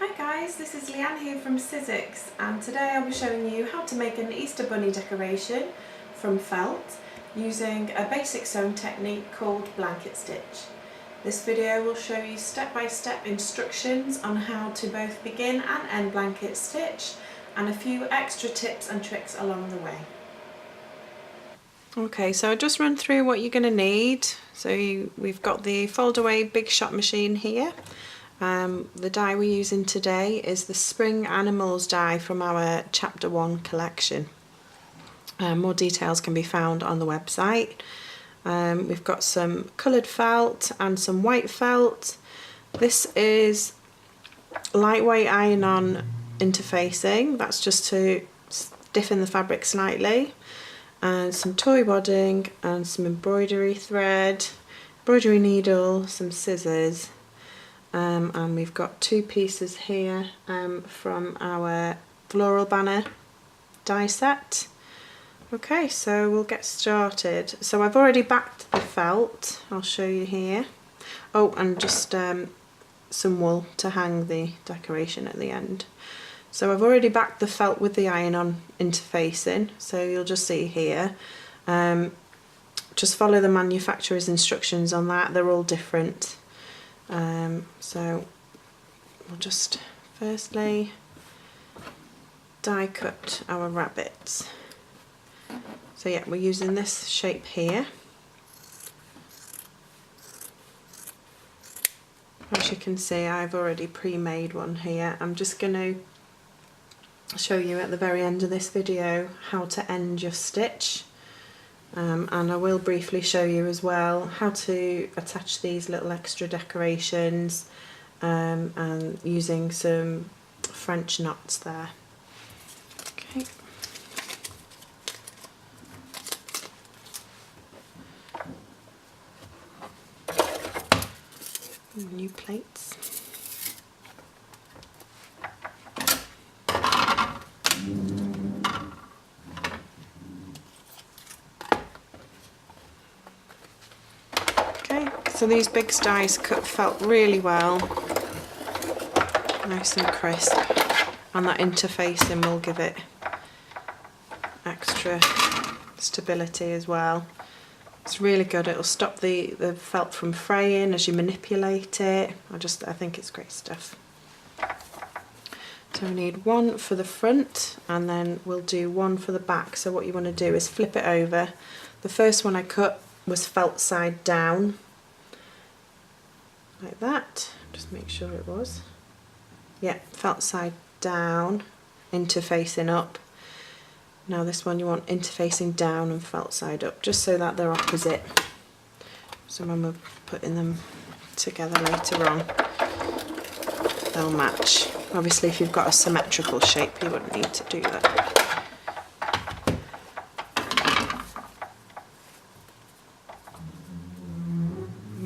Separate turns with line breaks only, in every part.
Hi guys, this is Leanne here from Sizzix, and today I'll be showing you how to make an Easter bunny decoration from felt using a basic sewing technique called blanket stitch. This video will show you step-by-step instructions on how to both begin and end blanket stitch and a few extra tips and tricks along the way. Okay, so I'll just run through what you're going to need. We've got the fold away Big Shot machine here. The die we're using today is the Spring Animals die from our Chapter 1 collection. More details can be found on the website. We've got some coloured felt and some white felt. This is lightweight iron-on interfacing, that's just to stiffen the fabric slightly, and some toy wadding and some embroidery thread, embroidery needle, some scissors. And we've got two pieces here from our floral banner die set. Okay, so we'll get started. So I've already backed the felt, I'll show you here. Oh, and just some wool to hang the decoration at the end. So I've already backed the felt with the iron-on interfacing, so you'll just see here. Just follow the manufacturer's instructions on that, they're all different. So we'll just firstly die cut our rabbits. So yeah, we're using this shape here. As you can see, I've already pre-made one here. I'm just going to show you at the very end of this video how to end your stitch. And I will briefly show you as well how to attach these little extra decorations and using some French knots there. Okay. New plates. So these big dies cut felt really well, nice and crisp, and that interfacing will give it extra stability as well. It's really good, it'll stop the felt from fraying as you manipulate it. I think it's great stuff. So we need one for the front and then we'll do one for the back. So what you want to do is flip it over. The first one I cut was felt side down, like that. Just make sure it was. Yeah, felt side down, interfacing up. Now this one you want interfacing down and felt side up, just so that they're opposite. So when we're putting them together later on, they'll match. Obviously if you've got a symmetrical shape you wouldn't need to do that.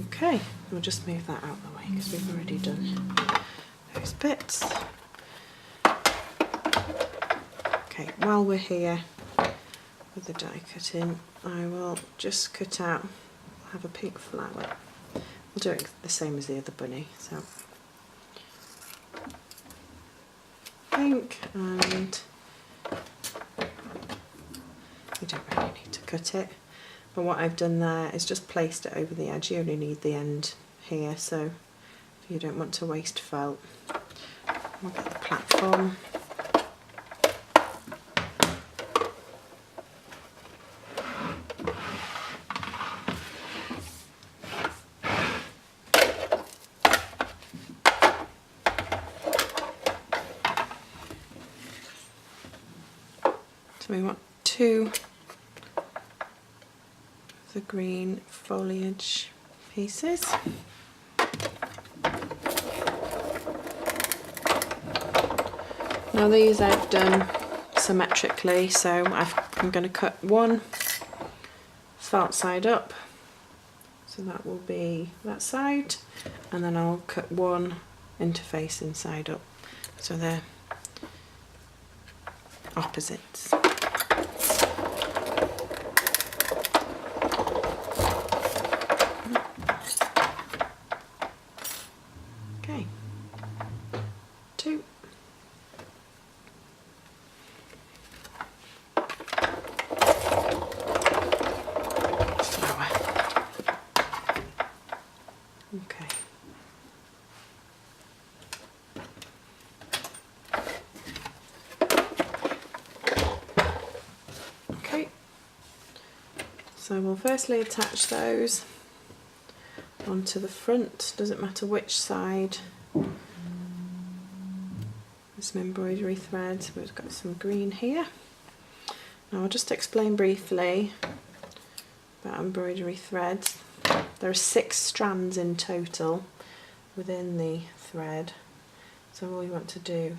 Okay, we'll just move that out of the way because we've already done those bits. Okay, while we're here with the die cutting, I will just cut out, I'll have a pink flower. We'll do it the same as the other bunny, so pink, and you don't really need to cut it. But what I've done there is just placed it over the edge. You only need the end here, so if you don't want to waste felt, we'll get the platform. So we want two the green foliage pieces. Now these I've done symmetrically, so I'm going to cut one felt side up, so that will be that side, and then I'll cut one interfacing side up, so they're opposites. Okay, two. So we'll firstly attach those onto the front, doesn't matter which side. There's some embroidery thread, we've got some green here. Now I'll just explain briefly about embroidery threads. There are 6 strands in total within the thread, so all you want to do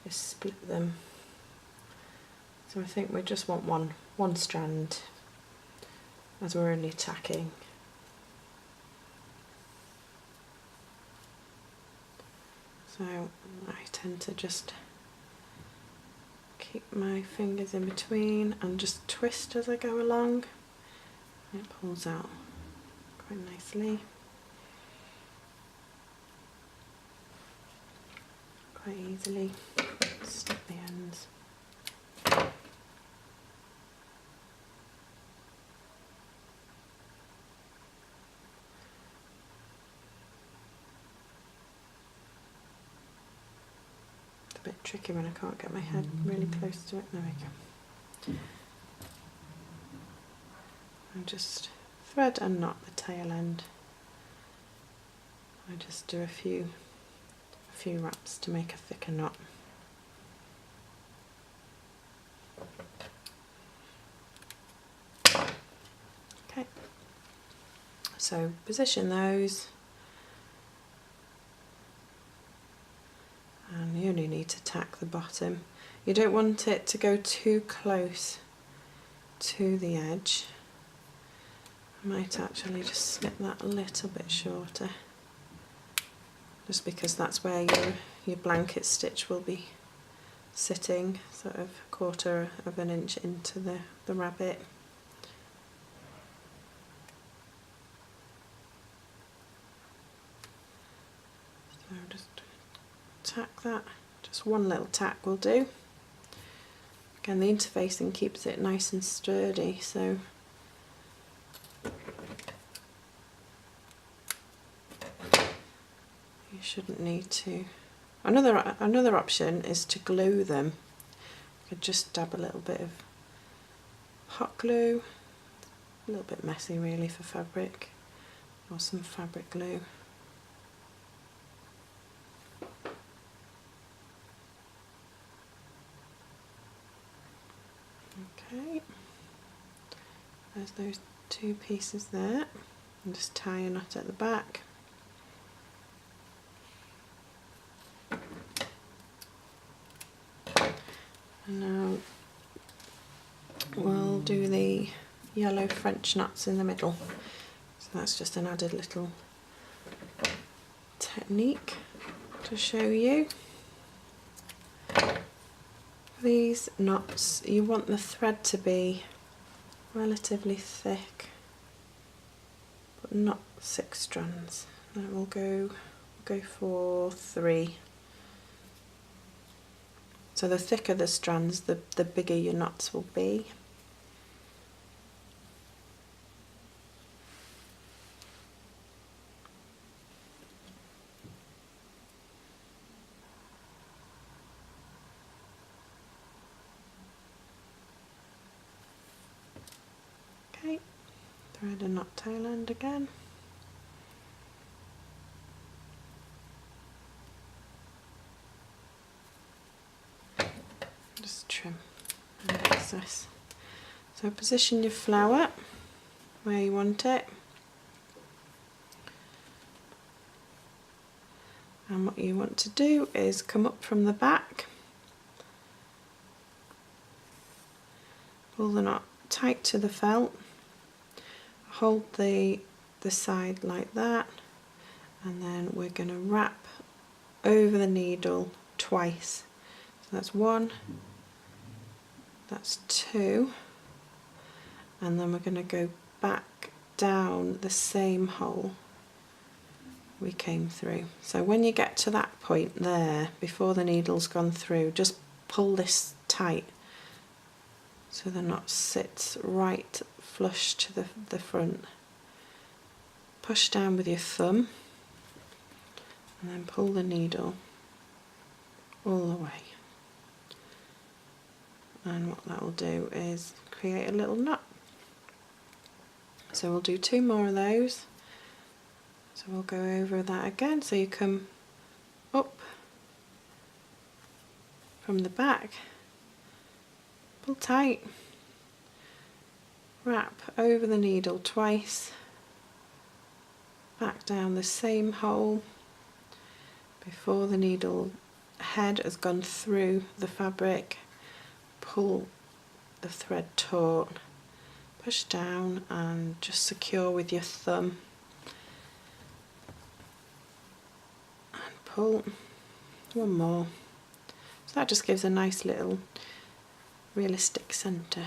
is split them. So I think we just want one strand as we're only tacking. So I tend to just keep my fingers in between and just twist as I go along. It pulls out quite nicely. Quite easily. Snip the ends. A bit tricky when I can't get my head really close to it. There we go. And just thread and knot the tail end. I just do a few wraps to make a thicker knot. Okay, so position those. And you only need to tack the bottom. You don't want it to go too close to the edge. I might actually just snip that a little bit shorter, just because that's where your blanket stitch will be sitting, sort of 1/4 of an inch into the rabbit. So just tack that, just one little tack will do. Again, the interfacing keeps it nice and sturdy, so you shouldn't need to. Another option is to glue them. You could just dab a little bit of hot glue, a little bit messy really for fabric, or some fabric glue. Okay, there's those 2 pieces there, and just tie a knot at the back. And now we'll do the yellow French knots in the middle. So that's just an added little technique to show you. These knots, you want the thread to be relatively thick, but not 6 strands. And we'll go for 3. So the thicker the strands, the bigger your knots will be. Okay, thread a knot tail end again. Just trim any excess. So position your flower where you want it. And what you want to do is come up from the back, pull the knot tight to the felt, hold the side like that, and then we're going to wrap over the needle twice. So that's 1, that's 2, and then we're going to go back down the same hole we came through. So when you get to that point there, before the needle's gone through, just pull this tight so the knot sits right flush to the front. Push down with your thumb and then pull the needle all the way. And what that will do is create a little knot. So we'll do 2 more of those. So we'll go over that again. So you come up from the back, pull tight, wrap over the needle twice, back down the same hole before the needle head has gone through the fabric, pull the thread taut, push down and just secure with your thumb and pull. 1 more. So that just gives a nice little realistic centre.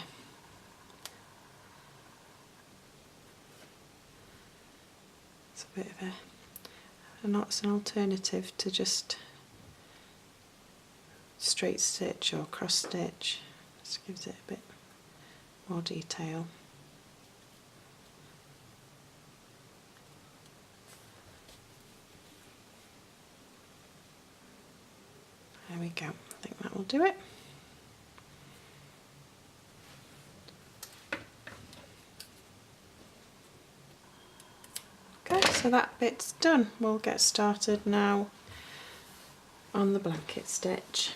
It's a bit of it's an alternative to just straight stitch or cross stitch. Just gives it a bit more detail. There we go. I think that will do it. Okay, so that bit's done. We'll get started now on the blanket stitch.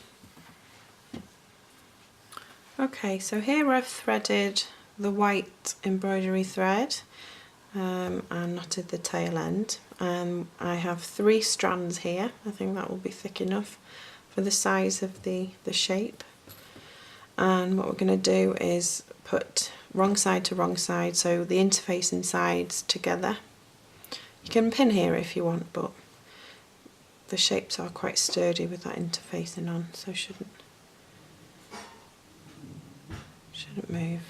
Okay, so here I've threaded the white embroidery thread and knotted the tail end. I have 3 strands here. I think that will be thick enough for the size of the shape. And what we're going to do is put wrong side to wrong side, so the interfacing sides together. You can pin here if you want, but the shapes are quite sturdy with that interfacing on, so shouldn't move.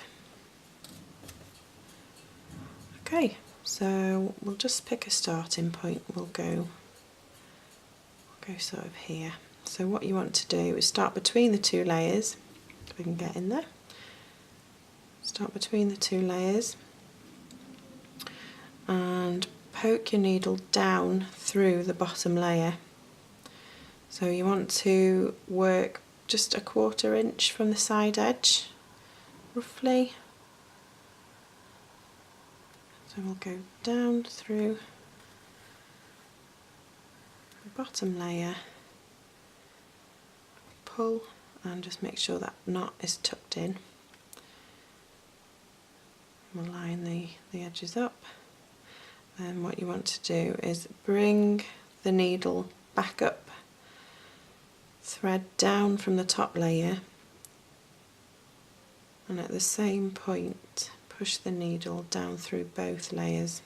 Okay, so we'll just pick a starting point. We'll go sort of here. So what you want to do is start between the 2 layers, if we can get in there. Start between the 2 layers and poke your needle down through the bottom layer. So you want to work just a 1/4 inch from the side edge, roughly. So we'll go down through the bottom layer, pull and just make sure that knot is tucked in. We'll line the edges up. And what you want to do is bring the needle back up, thread down from the top layer, and at the same point push the needle down through both layers.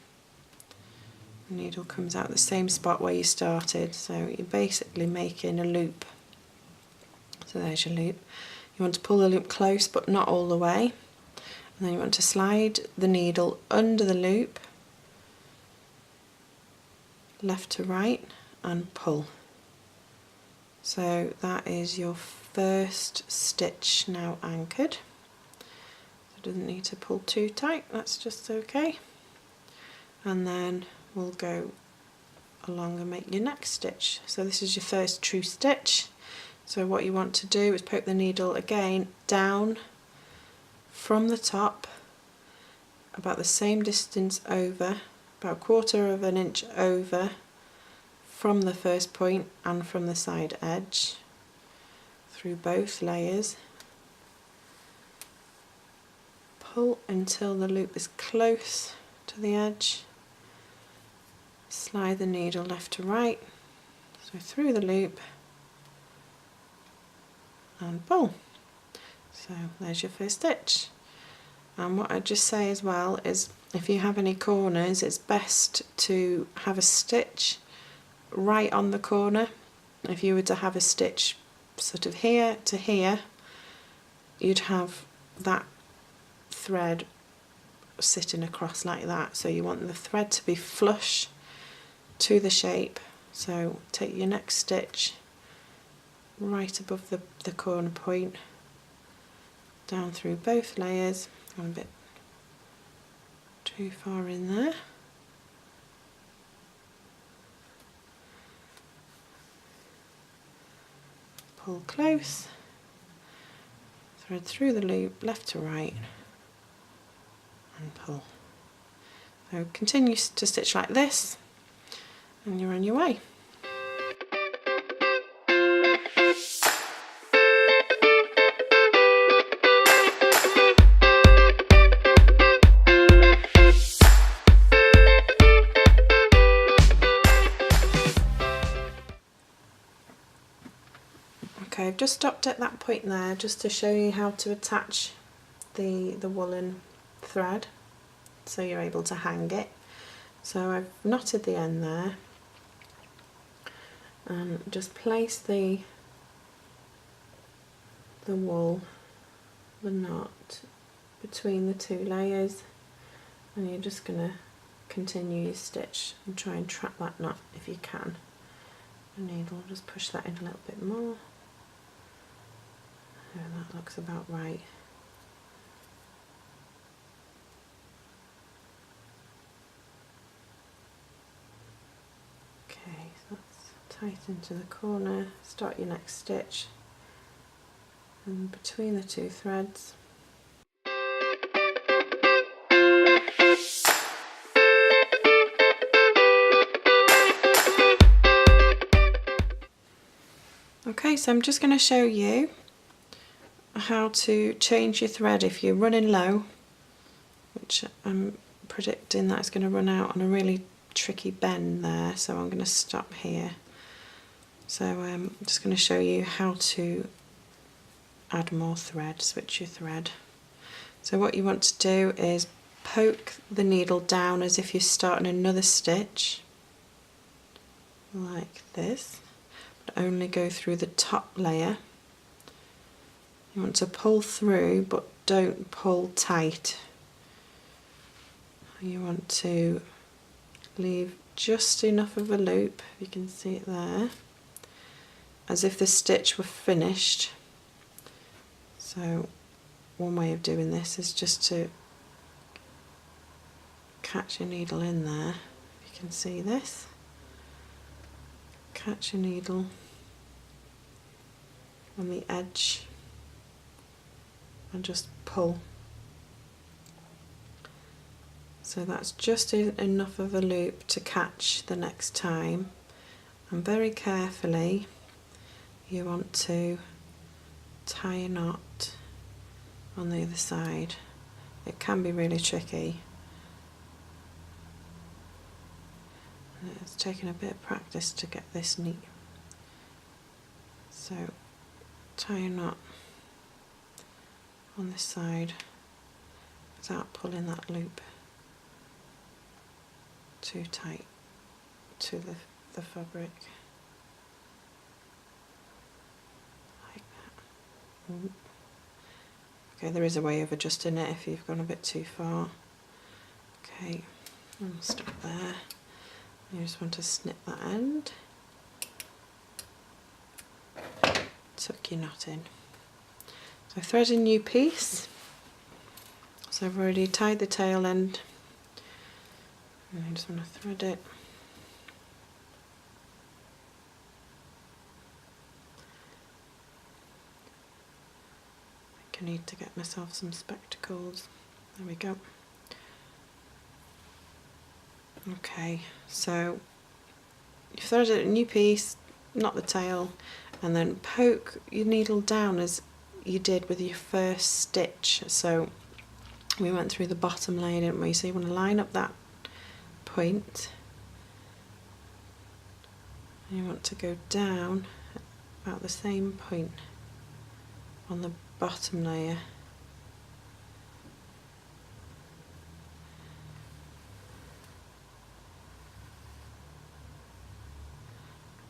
The needle comes out the same spot where you started, so you're basically making a loop. So there's your loop. You want to pull the loop close but not all the way, and then you want to slide the needle under the loop, left to right, and pull. So that is your first stitch now anchored. So it doesn't need to pull too tight, that's just okay. And then we'll go along and make your next stitch. So this is your first true stitch. So what you want to do is poke the needle again down from the top, about the same distance over, about 1/4 inch over from the first point and from the side edge, through both layers. Pull until the loop is close to the edge. Slide the needle left to right, so through the loop, and pull. So there's your first stitch. And what I'd just say as well is, if you have any corners, it's best to have a stitch right on the corner. If you were to have a stitch sort of here to here, you'd have that thread sitting across like that. So you want the thread to be flush to the shape. So take your next stitch right above the corner point, down through both layers. I'm a bit too far in there. Pull close, thread through the loop left to right, and pull. So continue to stitch like this and you're on your way. Okay, I've just stopped at that point there just to show you how to attach the woolen thread so you're able to hang it. So I've knotted the end there and just place the wool, the knot, between the two layers, and you're just going to continue your stitch and try and trap that knot if you can. The needle, just push that in a little bit more. Yeah, that looks about right. Okay, so that's tight into the corner. Start your next stitch and between the two threads. Okay, so I'm just going to show you how to change your thread if you're running low, which I'm predicting that's going to run out on a really tricky bend there, so I'm going to stop here. So I'm just going to show you how to add more thread, switch your thread. So what you want to do is poke the needle down as if you're starting another stitch, like this, but only go through the top layer. You want to pull through, but don't pull tight. You want to leave just enough of a loop, you can see it there, as if the stitch were finished. So one way of doing this is just to catch your needle in there. You can see this. Catch your needle on the edge and just pull. So that's just enough of a loop to catch the next time, and very carefully you want to tie a knot on the other side. It can be really tricky, and it's taken a bit of practice to get this neat. So tie a knot on this side without pulling that loop too tight to the fabric, like that. Okay, there is a way of adjusting it if you've gone a bit too far. Okay, I'll stop there. You just want to snip that end, tuck your knot in. So thread a new piece. So I've already tied the tail end, and I just want to thread it. I need to get myself some spectacles. There we go. Okay, so you thread a new piece, knot the tail, and then poke your needle down as you did with your first stitch. So we went through the bottom layer, didn't we? So you want to line up that point, and you want to go down about the same point on the bottom layer.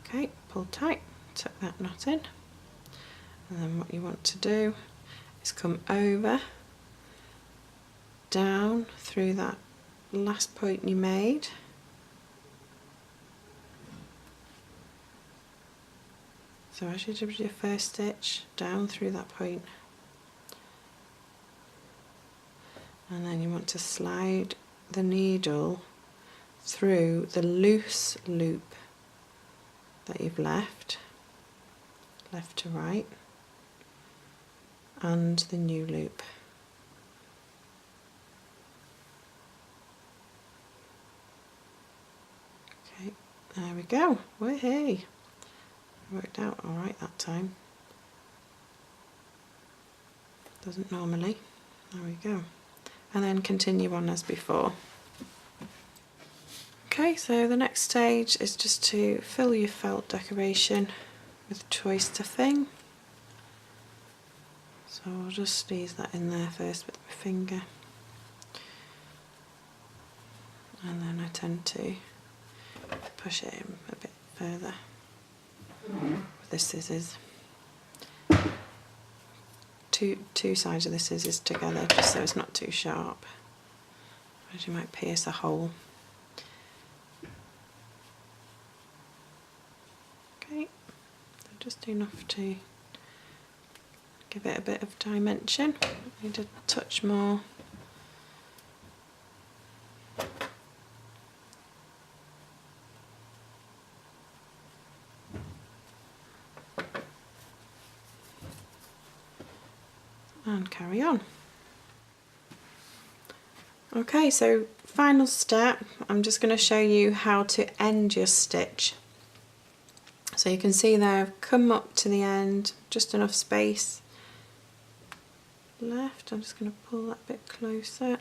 Okay, pull tight, tuck that knot in, and then what you want to do is come over, down through that last point you made, so as you did with your first stitch, down through that point, and then you want to slide the needle through the loose loop that you've left to right, and the new loop. There we go. Woohoo! Worked out alright that time. Doesn't normally. There we go. And then continue on as before. Okay, so the next stage is just to fill your felt decoration with choice to thing. So I'll just squeeze that in there first with my finger. And then I tend to push it in a bit further with the scissors. Two sides of the scissors together just so it's not too sharp, as you might pierce a hole. Okay, so just enough to give it a bit of dimension. Need a touch more. And carry on. Okay, so final step, I'm just going to show you how to end your stitch. So you can see there I've come up to the end, just enough space left. I'm just going to pull that a bit closer.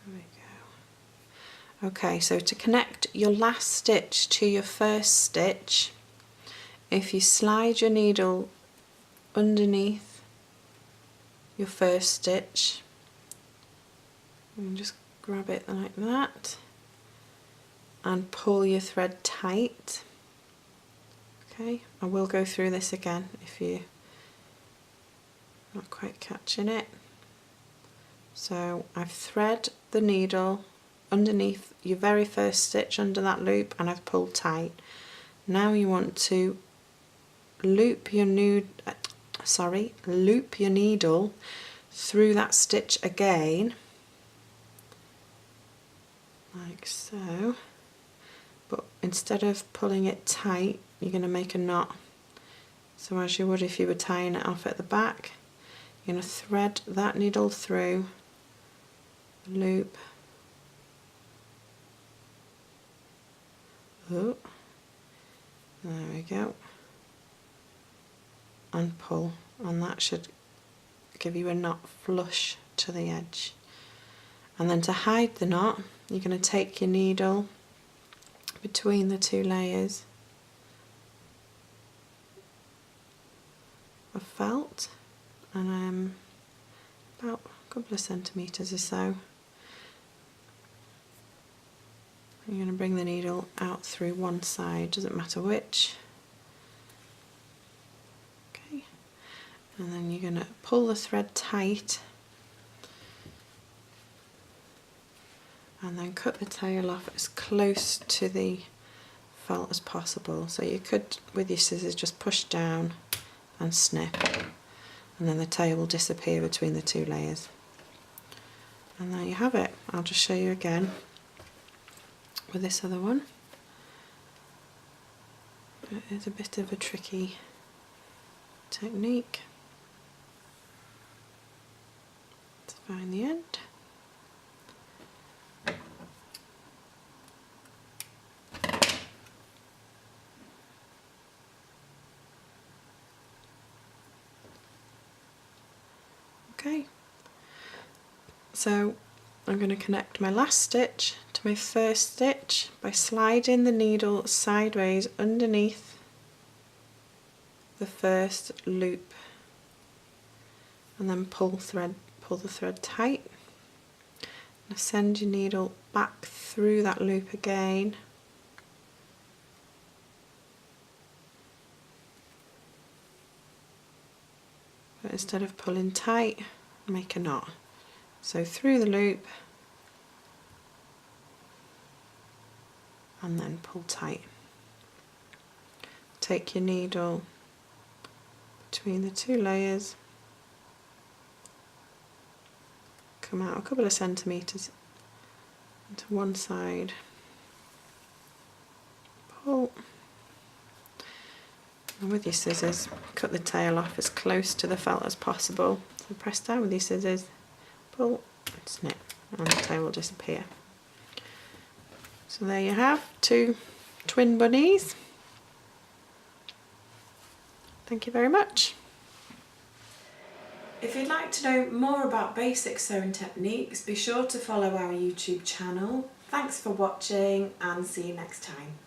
There we go. Okay, so to connect your last stitch to your first stitch, if you slide your needle underneath your first stitch, and just grab it like that and pull your thread tight. Okay, I will go through this again if you're not quite catching it. So I've thread the needle underneath your very first stitch under that loop and I've pulled tight. Now you want to loop your needle through that stitch again, like so, but instead of pulling it tight you're going to make a knot. So as you would if you were tying it off at the back, you're going to thread that needle through, loop, oh, there we go, and pull, and that should give you a knot flush to the edge. And then to hide the knot, you're going to take your needle between the two layers of felt, and about a couple of centimetres or so. You're going to bring the needle out through one side, doesn't matter which. And then you're going to pull the thread tight and then cut the tail off as close to the felt as possible. So you could, with your scissors, just push down and snip, and then the tail will disappear between the two layers. And there you have it. I'll just show you again with this other one. It is a bit of a tricky technique. Find the end. Okay, so I'm going to connect my last stitch to my first stitch by sliding the needle sideways underneath the first loop, and then pull the thread tight. Now send your needle back through that loop again, but instead of pulling tight, make a knot. So through the loop and then pull tight. Take your needle between the two layers, come out a couple of centimetres into one side, pull, and with your scissors cut the tail off as close to the felt as possible. So press down with your scissors, pull and snip, and the tail will disappear. So there you have 2 twin bunnies. Thank you very much. If you'd like to know more about basic sewing techniques, be sure to follow our YouTube channel. Thanks for watching and see you next time.